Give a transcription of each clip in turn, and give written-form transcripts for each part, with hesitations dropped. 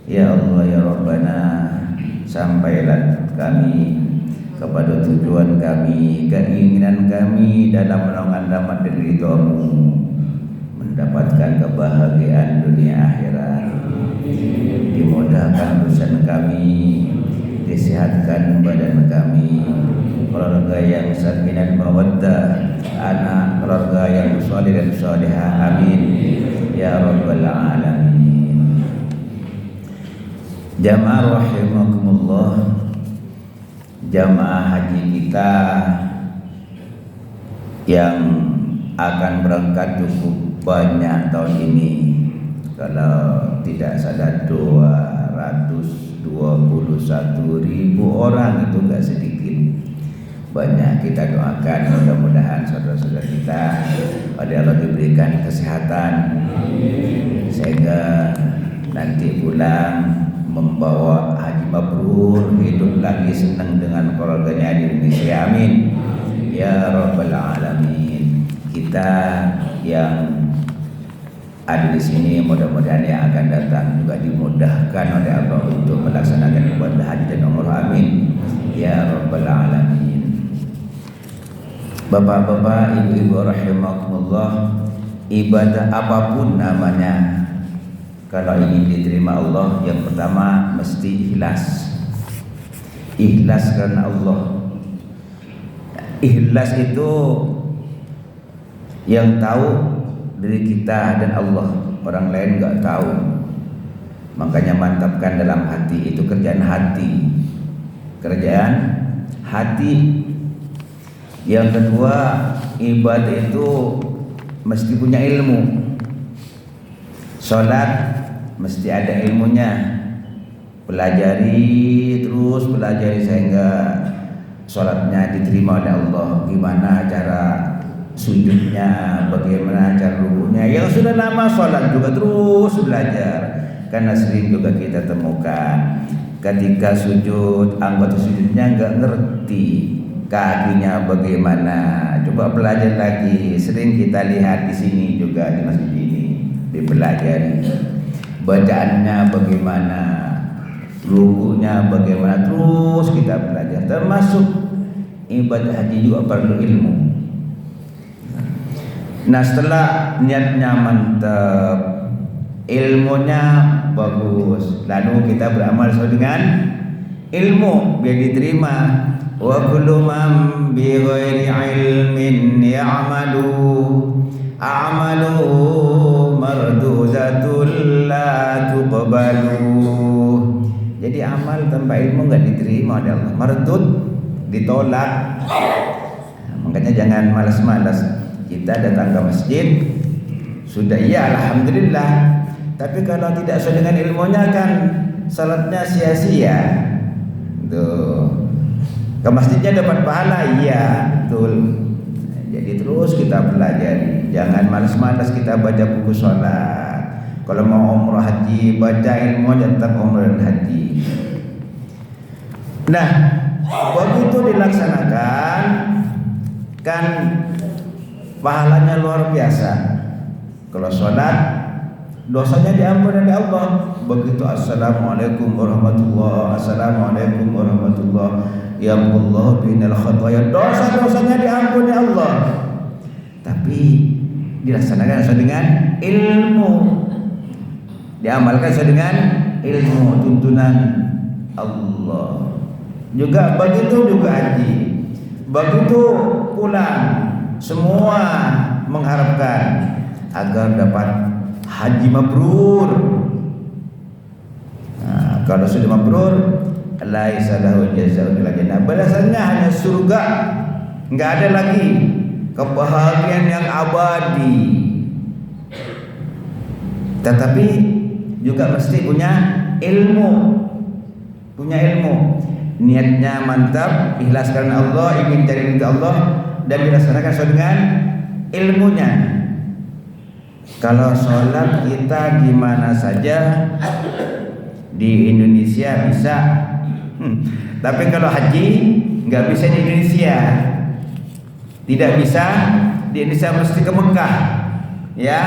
Ya Allah ya Rabbana, sampailah kami kepada tujuan kami, keinginan kami dalam menaungan rahmat dan ridha-Mu, mendapatkan kebahagiaan dunia akhirat. Dimudahkan urusan kami, disehatkan badan kami, keluarga yang sakinah mawaddah, anak keluarga yang saleh dan salihah, amin ya rabbal alamin. Jamaah rahimakumullah, jamaah haji kita yang akan berangkat cukup banyak tahun ini. Kalau tidak salah 221.000 orang, itu gak sedikit. Banyak. Kita doakan mudah-mudahan saudara-saudara kita pada Allah diberikan kesehatan sehingga nanti pulang membawa haji mabrur, hidup lagi senang dengan keluarganya di Indonesia, amin ya rabbal alamin. Kita yang ada di sini mudah-mudahan yang akan datang juga dimudahkan oleh Allah untuk melaksanakan ibadah haji dan umrah, amin ya rabbal alamin. Bapak-bapak, ibu-ibu rahimakumullah, ibadah apapun namanya, kalau ingin diterima Allah, yang pertama mesti ikhlas. Ikhlas karena Allah. Ikhlas itu yang tahu diri kita dan Allah, orang lain enggak tahu. Makanya mantapkan dalam hati, itu kerjaan hati. Kerjaan hati. Yang kedua, ibadah itu mesti punya ilmu. Salat mesti ada ilmunya. Pelajari, terus pelajari sehingga salatnya diterima oleh Allah. Gimana cara sujudnya, bagaimana cara rukunya. Yang sudah lama sholat juga terus belajar, karena sering juga kita temukan ketika sujud, anggota sujudnya nggak ngerti kakinya bagaimana. Coba belajar lagi. Sering kita lihat di sini juga di masjid ini dipelajari bacaannya bagaimana, rukunya bagaimana, terus kita belajar. Termasuk ibadah haji juga perlu ilmu. Nah, setelah niatnya mantap, ilmunya bagus, lalu kita beramal sesuai dengan ilmu biar diterima. Wa kullu man bi ghairi ilmin ya'malu a'malu marduzatul la tuqbalu. Jadi amal tanpa ilmu enggak diterima oleh Allah, mardud, ditolak. Makanya jangan malas-malas. Kita datang ke masjid sudah, iya alhamdulillah, tapi kalau tidak sesuai dengan ilmunya kan salatnya sia-sia. Tuh. Ke masjidnya dapat pahala, iya betul. Jadi terus kita pelajari, jangan malas-malas kita baca buku salat. Kalau mau umrah haji, baca ilmu tentang umrah dan haji. Nah, begitu dilaksanakan kan pahalanya luar biasa. Kalau sholat, dosanya diampuni oleh Allah. Begitu assalamualaikum warahmatullah, assalamualaikum warahmatullah, ya Allah binal khataya, dosa-dosanya diampuni Allah. Tapi dilaksanakan sesuai dengan ilmu, diamalkan sesuai dengan ilmu, tuntunan Allah. Juga begitu juga haji. Begitu pulang, semua mengharapkan agar dapat haji mabrur. Nah, kalau sudah mabrur, laisa lahu jazaa'un illa jannah, balasannya hanya surga, enggak ada lagi kebahagiaan yang abadi. Tetapi juga mesti punya ilmu, niatnya mantap, ikhlas karena Allah, ingin cari ridha Allah, dan dilaksanakan sesuai dengan ilmunya. Kalau sholat kita gimana saja di Indonesia bisa, tapi kalau haji nggak bisa di Indonesia, tidak bisa di Indonesia, mesti ke Mekah, ya,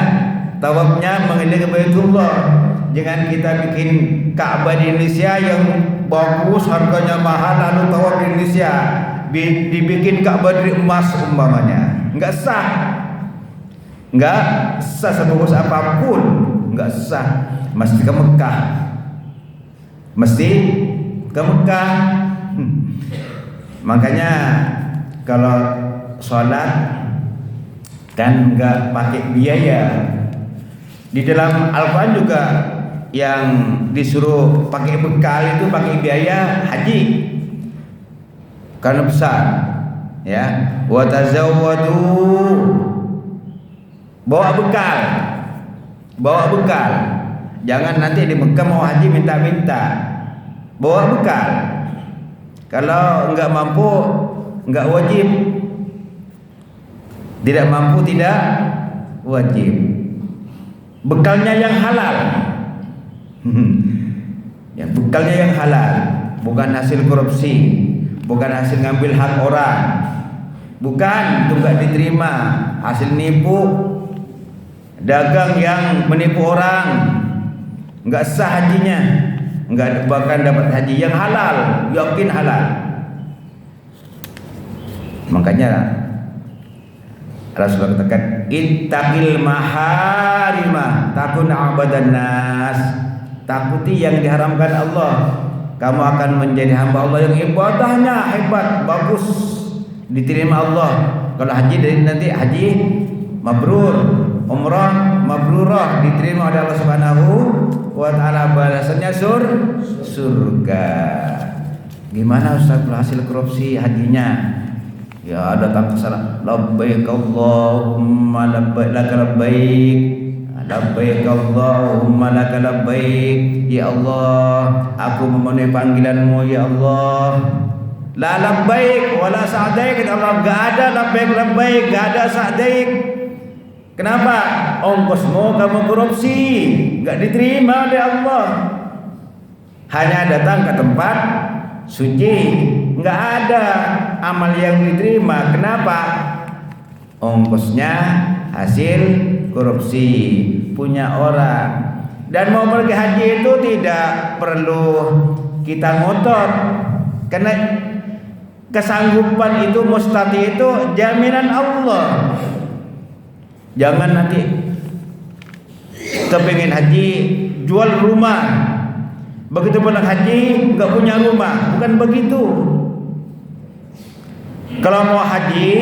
tawafnya mengelilingi Baitullah, Jangan kita bikin Ka'bah di Indonesia yang bagus, harganya mahal, lalu tawaf di Indonesia dibikin Ka'bah dari emas umpamanya. Enggak sah. Enggak sah sebagus apapun, enggak sah. Mesti ke Mekah. Mesti ke Mekah. Makanya kalau sholat kan enggak pakai biaya. Di dalam Al-Quran juga yang disuruh pakai bekal itu pakai biaya haji karena besar, ya. Wa tazawwadu, bawa bekal. Jangan nanti di Mekah mau haji minta-minta, bawa bekal. Kalau enggak mampu, enggak wajib. Tidak mampu, tidak wajib. Bekalnya yang halal. Ya, bekalnya yang halal, bukan hasil korupsi, bukan hasil ngambil hak orang, bukan, itu enggak diterima. Hasil nipu, dagang yang menipu orang, enggak sah hajinya, enggak bahkan dapat haji yang halal, yakin halal. Makanya Rasulullah katakan, ittaqil maharima takun abadan nas. Takuti yang diharamkan Allah, kamu akan menjadi hamba Allah yang ibadahnya hebat, bagus, diterima Allah. Kalau haji dari nanti haji mabrur, umrah mabrurah, diterima oleh Allah Subhanahu wa taala, balasannya surga. Gimana Ustaz berhasil korupsi hajinya? Ya datang ke sana, labbaik Allahumma labbaik laka labbaik, labbaik Allahumma laka labbaik. Ya Allah, aku memenuhi panggilanmu ya Allah. La labbaik wala sa'daik. Allah, enggak ada labbaik, enggak ada sa'daik. Kenapa? Ongkosmu kamu korupsi, enggak diterima oleh Allah. Hanya datang ke tempat suci, enggak ada amal yang diterima. Kenapa? Ongkosnya hasil korupsi punya orang. Dan mau pergi haji itu tidak perlu kita ngotot, karena kesanggupan itu mustati itu jaminan Allah. Jangan nanti kepingin haji jual rumah, begitu pulang haji nggak punya rumah. Bukan begitu. Kalau mau haji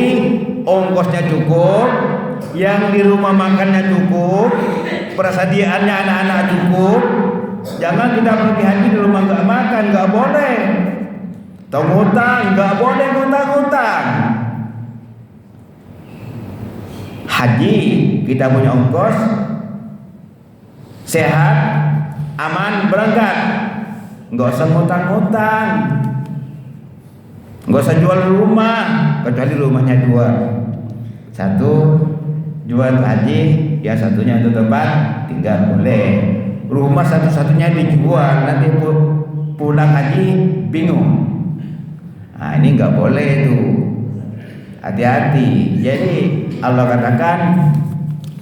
ongkosnya cukup, yang di rumah makannya cukup, persediaannya anak-anak cukup. Jangan kita pergi haji di rumah nggak makan, nggak boleh. Tahu ngutang, nggak boleh ngutang-ngutang. Haji kita punya ongkos, sehat, aman, berangkat. Nggak usah ngutang-ngutang, nggak usah jual rumah, kecuali rumahnya dua. Satu jual haji, yang satunya untuk tempat tinggal boleh. Rumah satu-satunya dijual, nanti pulang haji bingung. Nah ini nggak boleh itu, hati-hati. Jadi Allah katakan,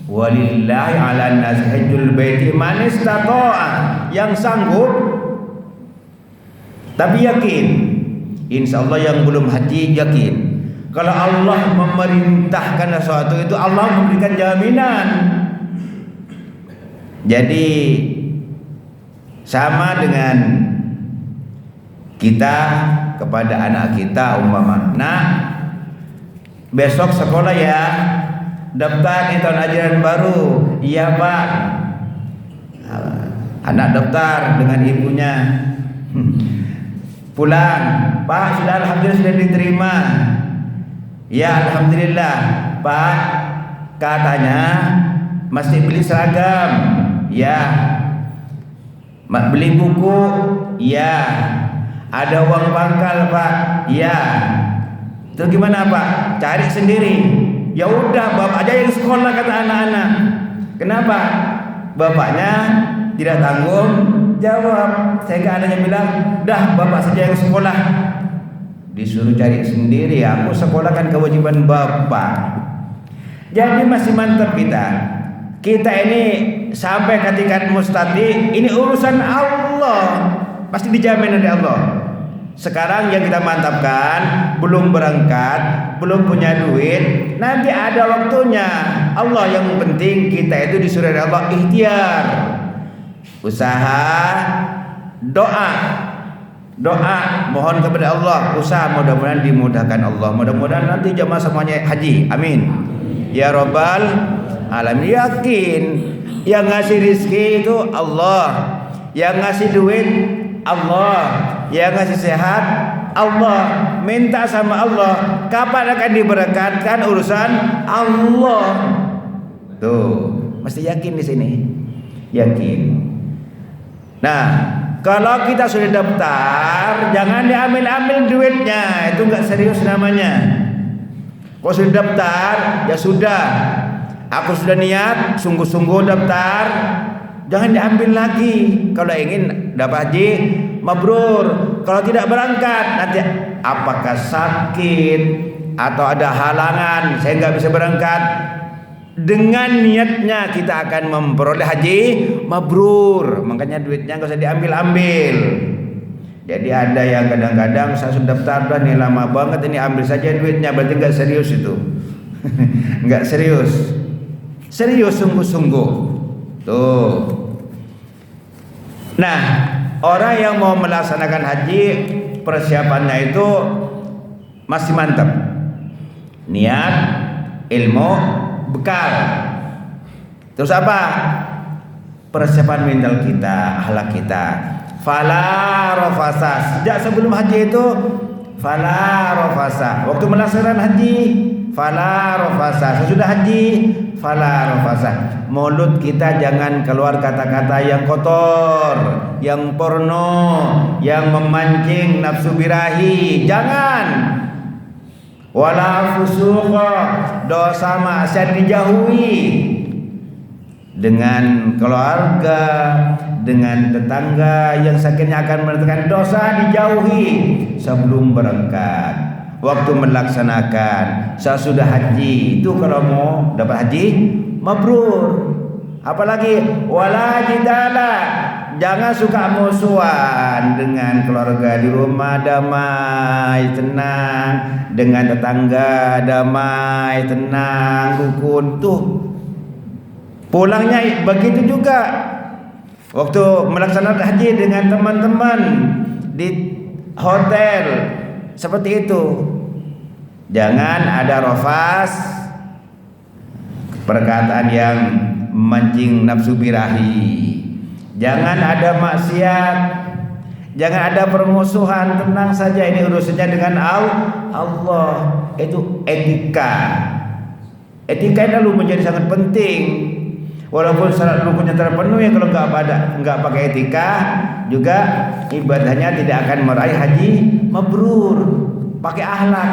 walillahi 'alan nas hajjul baiti man istata'a, yang sanggup tapi yakin. Insyaallah yang belum haji yakin. Kalau Allah memerintahkan sesuatu itu Allah memberikan jaminan. Jadi sama dengan kita kepada anak kita umpama, nah besok sekolah ya, daftar di tahun ajaran baru. Iya Pak. Anak daftar dengan ibunya. Pulang, Pak sudah alhamdulillah sudah diterima. Ya alhamdulillah Pak, katanya masih beli seragam. Ya, beli buku. Ya, ada uang pangkal Pak. Ya, itu gimana Pak? Cari sendiri. Ya udah bapak aja yang sekolah, kata anak-anak. Kenapa? Bapaknya tidak tanggung jawab, sehingga anaknya bilang, dah bapak saja yang sekolah. Disuruh cari sendiri. Aku sekolah kan kewajiban bapak. Jadi masih mantap kita. Kita ini sampai ke tingkat mustati, ini urusan Allah, pasti dijamin oleh Allah. Sekarang yang kita mantapkan, belum berangkat, belum punya duit, nanti ada waktunya. Allah yang penting kita itu disuruh oleh Allah ikhtiar, usaha, doa, mohon kepada Allah, usaha, mudah-mudahan dimudahkan Allah, mudah-mudahan nanti jemaah semuanya haji, amin ya rabbal alamin. Yakin yang ngasih rizki itu Allah, yang ngasih duit Allah, yang ngasih sehat Allah, minta sama Allah, kapan akan diberkatkan urusan Allah. Tuh, mesti yakin di sini, yakin. Nah, kalau kita sudah daftar, jangan diambil-ambil duitnya, itu nggak serius namanya. Kalau sudah daftar, ya sudah, aku sudah niat, sungguh-sungguh daftar, jangan diambil lagi. Kalau ingin dapat haji, mabrur. Kalau tidak berangkat, nanti apakah sakit atau ada halangan, saya nggak bisa berangkat, dengan niatnya kita akan memperoleh haji mabrur. Makanya duitnya nggak usah diambil-ambil. Jadi ada yang kadang-kadang saya sudah daftar dah nih lama banget, ini ambil saja duitnya, berarti nggak serius itu. Nggak serius, serius sungguh-sungguh. Tuh. Nah, orang yang mau melaksanakan haji, persiapannya itu masih mantap. Niat, ilmu, bekal. Terus apa? Persiapan mental kita, akhlak kita. Fala rafasa. Sejak sebelum haji itu fala rafasa. Waktu melaksanakan haji fala rafasa. Sesudah haji fala rafasa. Mulut kita jangan keluar kata-kata yang kotor, yang porno, yang memancing nafsu birahi. Jangan. Wala fusuqa, dosa maksiat dijauhi. Dengan keluarga, dengan tetangga yang sakitnya akan mendatangkan dosa dijauhi sebelum berangkat. Waktu melaksanakan, sesudah haji itu kalau mau dapat haji mabrur. Apalagi wala jidala, jangan suka musuhan dengan keluarga di rumah, damai tenang, dengan tetangga damai tenang, rukun. Tuh pulangnya begitu juga. Waktu melaksanakan haji dengan teman-teman di hotel seperti itu, jangan ada rafas, perkataan yang memancing nafsu birahi, jangan ada maksiat, jangan ada permusuhan. Tenang saja, ini urusannya dengan Allah. Itu etika. Etika ini lalu menjadi sangat penting. Walaupun syarat rukunnya terpenuhi, kalau nggak pakai etika juga ibadahnya tidak akan meraih haji mabrur. Pakai akhlak.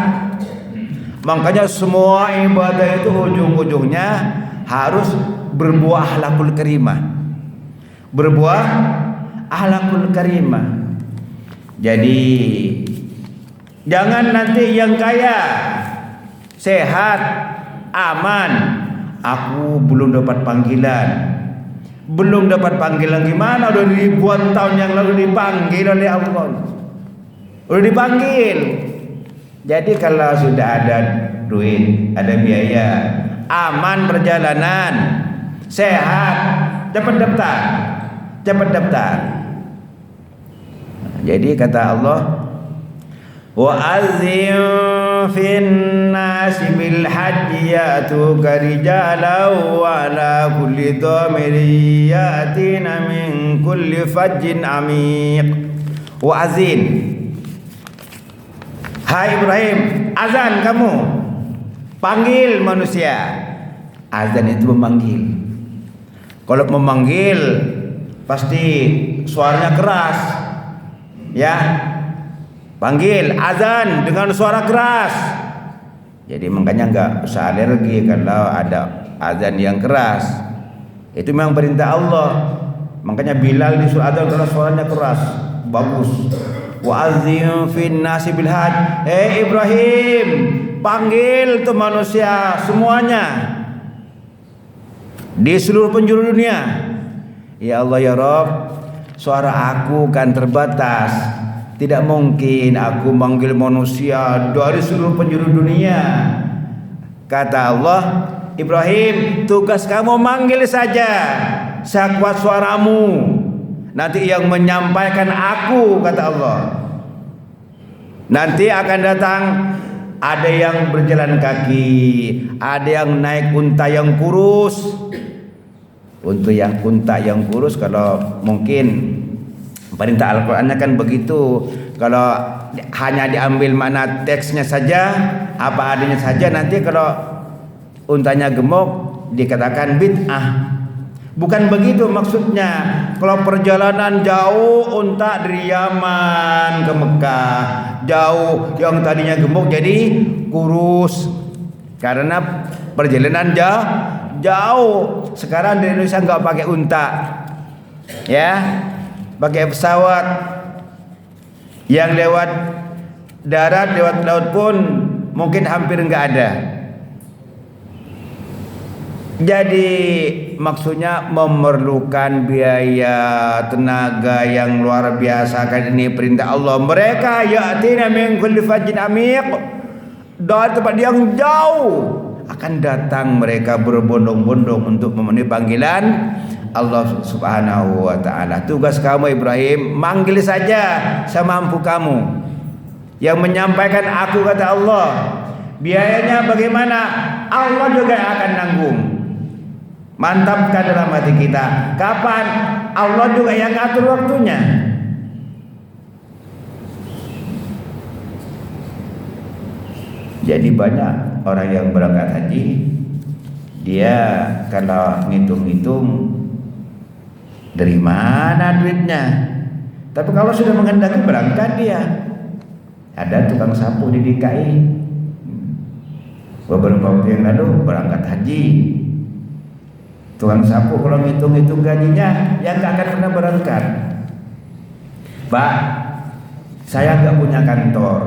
Makanya semua ibadah itu ujung-ujungnya harus berbuah akhlakul karimah. Berbuah akhlakul karimah. Jadi jangan nanti yang kaya, sehat, aman, aku belum dapat panggilan. Belum dapat panggilan gimana? Udah ribuan tahun yang lalu dipanggil oleh Allah. Udah dipanggil. Jadi kalau sudah ada duit, ada biaya, aman perjalanan, sehat, cepat daftar. Cepat daftar. Jadi kata Allah, wa azim fin nasi bil hajji yatuka rijalan wa ala kulli dhamirin yatina min kulli fajjin amiq. Wa azin, hai Ibrahim, azan kamu, panggil manusia. Azan itu memanggil. Kalau memanggil pasti suaranya keras, ya. Panggil azan dengan suara keras. Jadi makanya nggak usah alergi kalau ada azan yang keras. Itu memang perintah Allah. Makanya Bilal disuruh azan karena suaranya keras, bagus. Wa azzim fin nasi bil hajj. Ibrahim, panggil tuh manusia semuanya di seluruh penjuru dunia. Ya Allah ya Rabb, suara aku kan terbatas. Tidak mungkin aku manggil manusia dari seluruh penjuru dunia. Kata Allah, Ibrahim, tugas kamu manggil saja sekuat suaramu. Nanti yang menyampaikan aku, kata Allah. Nanti akan datang, ada yang berjalan kaki, ada yang naik unta yang kurus. Untuk yang unta yang kurus, kalau mungkin perintah Al-Qur'annya kan begitu. Kalau hanya diambil makna teksnya saja, apa adanya saja, nanti kalau untanya gemuk dikatakan bid'ah. Bukan begitu maksudnya. Kalau perjalanan jauh, unta dari Yaman ke Mekah, jauh, yang tadinya gemuk jadi kurus karena perjalanan jauh. Sekarang di Indonesia nggak pakai unta, ya, pakai pesawat. Yang lewat darat, lewat laut pun mungkin hampir nggak ada. Jadi maksudnya memerlukan biaya tenaga yang luar biasa. Kan ini perintah Allah. Mereka ya'tina min kulli fajjin amiq, dari tempat yang jauh akan datang mereka berbondong-bondong untuk memenuhi panggilan Allah Subhanahu wa ta'ala. Tugas kamu Ibrahim, manggil saja semampu kamu. Yang menyampaikan aku, kata Allah, biayanya bagaimana? Allah juga akan nanggung. Mantapkan dalam hati kita. Kapan? Allah juga yang ngatur waktunya. Jadi banyak orang yang berangkat haji, dia kalau ngitung-ngitung dari mana duitnya. Tapi kalau sudah menghendaki berangkat, dia ada tukang sapu di DKI. Beberapa waktu yang lalu berangkat haji. Tukang sapu kalau ngitung-ngitung gajinya, ya nggak akan pernah berangkat. Pak, saya nggak punya kantor,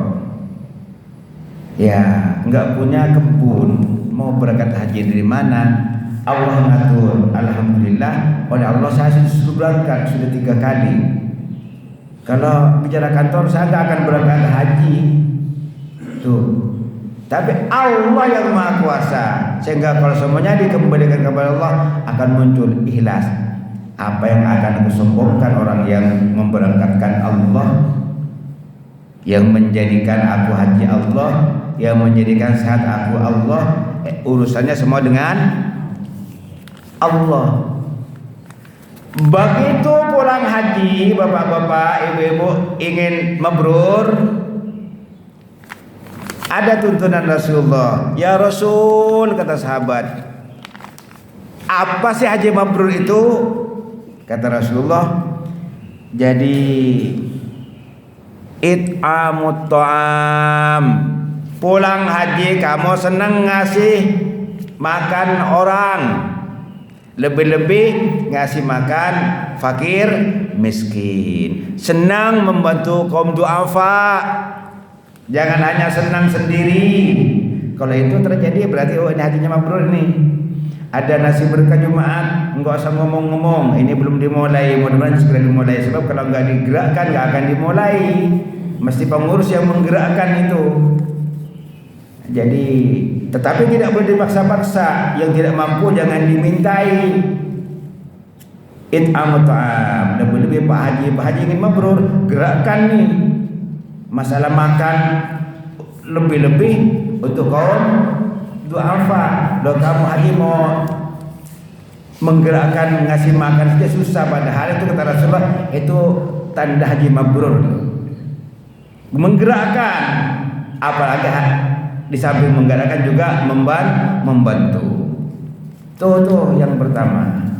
ya nggak punya kebun, mau berangkat haji dari mana? Allah ngatur. Alhamdulillah, oleh Allah saya sudah berangkat sudah 3 kali. Kalau bicara kantor, saya nggak akan berangkat haji. Tuh. Tapi Allah yang Maha Kuasa, sehingga kalau semuanya dikembalikan kepada Allah akan muncul ikhlas. Apa yang akan aku sombongkan orang yang memberangkatkan Allah, yang menjadikan aku haji Allah, yang menjadikan sehat aku Allah, urusannya semua dengan Allah. Begitu pulang haji, bapak-bapak, ibu-ibu ingin mabrur, ada tuntunan Rasulullah. Ya Rasul, kata sahabat, apa sih haji mabrur itu? Kata Rasulullah, jadi it'amut ta'am. Pulang haji kamu senang ngasih makan orang, lebih-lebih ngasih makan fakir miskin. Senang membantu kaum du'afa. Jangan hanya senang sendiri. Kalau itu terjadi berarti oh ini hajinya mabrur nih. Ada nasi berkah Jumat, enggak usah ngomong-ngomong. Ini belum dimulai, mudah-mudahan segera dimulai. Sebab kalau enggak digerakkan enggak akan dimulai. Mesti pengurus yang menggerakkan itu. Jadi, tetapi tidak boleh dipaksa-paksa. Yang tidak mampu jangan dimintai. It'amut ta'am. Lebih-lebih Pak Haji ingin mabrur, gerakkan nih. Masalah makan lebih-lebih untuk kaum du'afa. Kalau kamu haji mau menggerakkan ngasih makan saja susah, padahal itu kata Rasulullah itu tanda haji mabrur. Menggerakkan, apalagi di samping menggerakkan juga membantu. Tuh yang pertama.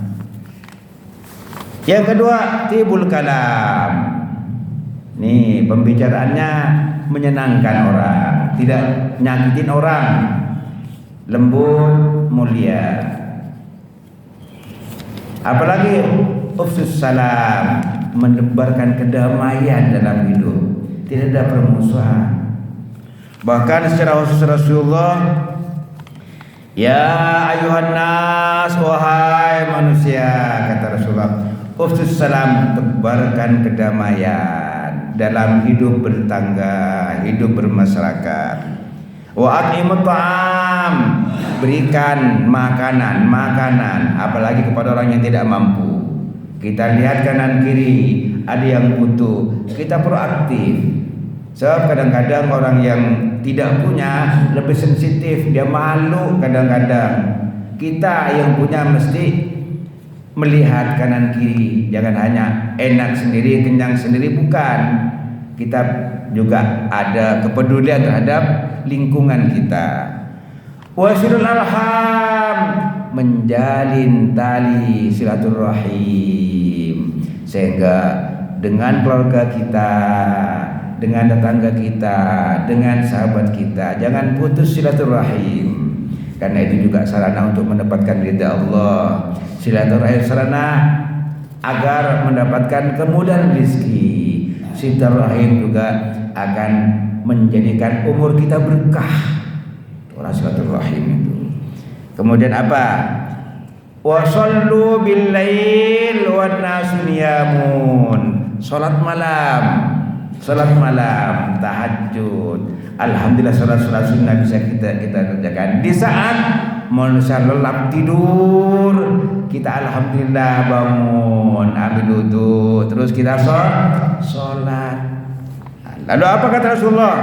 Yang kedua, tibul kalam. Nih pembicaraannya menyenangkan orang, tidak nyakitin orang, lembut, mulia. Apalagi ufsus salam, menebarkan kedamaian dalam hidup, tidak ada permusuhan. Bahkan secara khusus Rasulullah, ya ayuhan nas, wahai manusia, kata Rasulullah, Ufsus salam, tebarkan kedamaian dalam hidup bertangga, hidup bermasyarakat. Wa at'imut ta'am, berikan makanan, apalagi kepada orang yang tidak mampu. Kita lihat kanan kiri, ada yang butuh, kita proaktif. Sebab kadang-kadang orang yang tidak punya lebih sensitif, dia malu kadang-kadang. Kita yang punya mesti melihat kanan kiri, jangan hanya enak sendiri, kenyang sendiri, bukan. Kita juga ada kepedulian terhadap lingkungan kita. Wasilul arham, menjalin tali silaturahim, sehingga dengan keluarga kita, dengan tetangga kita, dengan sahabat kita, jangan putus silaturahim. Karena itu juga sarana untuk mendapatkan ridha Allah. Silaturahim sarana agar mendapatkan kemudahan rezeki. Silaturahim juga akan menjadikan umur kita berkah. Orang silaturahim itu. Kemudian apa? Wa shallu bil lail wan nasu niyamun. Salat malam, tahajud. Alhamdulillah, salat sunnah bisa kita kerjakan di saat manusia lelap tidur. Kita alhamdulillah bangun, ambil wudu, terus kita sholat. Lalu apa kata Rasulullah?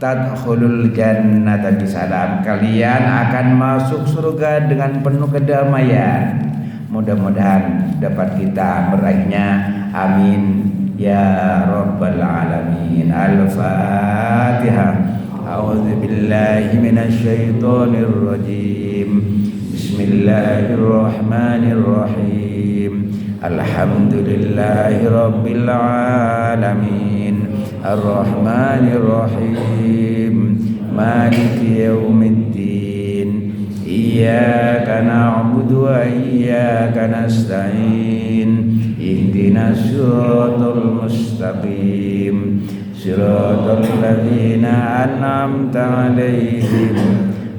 Tadkhulul jannata bisalam, kalian akan masuk surga dengan penuh kedamaian. Mudah-mudahan dapat kita meraihnya. Amin ya rabbal alamin. Al-Fatihah. A'udzu billahi minasy syaithanir rajim. Bismillahirrahmanirrahim. Alhamdulillahi rabbil alamin. Ar-Rahmanir Rahim. Maliki yaumiddin. Iyyaka na'budu wa iyyaka nasta'in. Ihdinas siratal mustaqim. Siratal ladzina an'amta 'alaihim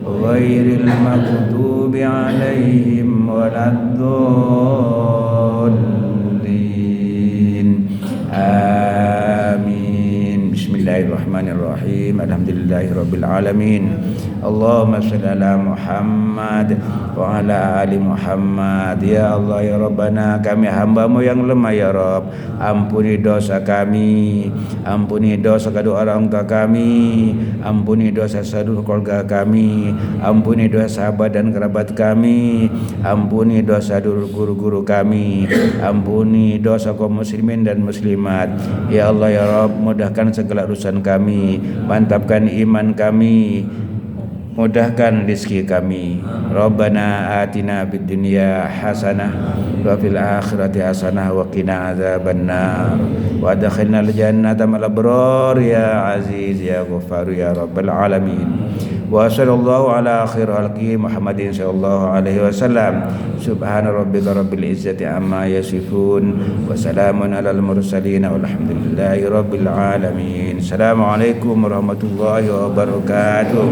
ghairil maghdubi 'alaihim waladdallin. Amin. Bismillahirrahmanirrahim. Alhamdulillahirabbil alamin. Allahumma shalli ala Muhammad wa ala ali Muhammad. Ya Allah ya Rabbana, kami hamba-Mu yang lemah ya Rabb. Ampuni dosa kami, ampuni dosa kedua orang tua kami, ampuni dosa seluruh keluarga kami, ampuni dosa sahabat dan kerabat kami, ampuni dosa guru-guru kami, ampuni dosa kaum muslimin dan muslimat. Ya Allah ya Rabb, mudahkan segala urusan kami, mantapkan iman kami, mudahkan rezeki kami. Rabbana atina fid dunya hasanah wa fil akhirati hasanah wa qina adzabannar wa adkhilnal jannata ma'al abrar ya aziz ya ghaffar ya rabbal alamin. Wa sallallahu ala khairil khalqi Muhammadin sallallahu alaihi wasallam. Subhana rabbika rabbil izzati amma yasifun wa salamun alal mursalin walhamdulillahi rabbil alamin. Assalamualaikum warahmatullahi wabarakatuh.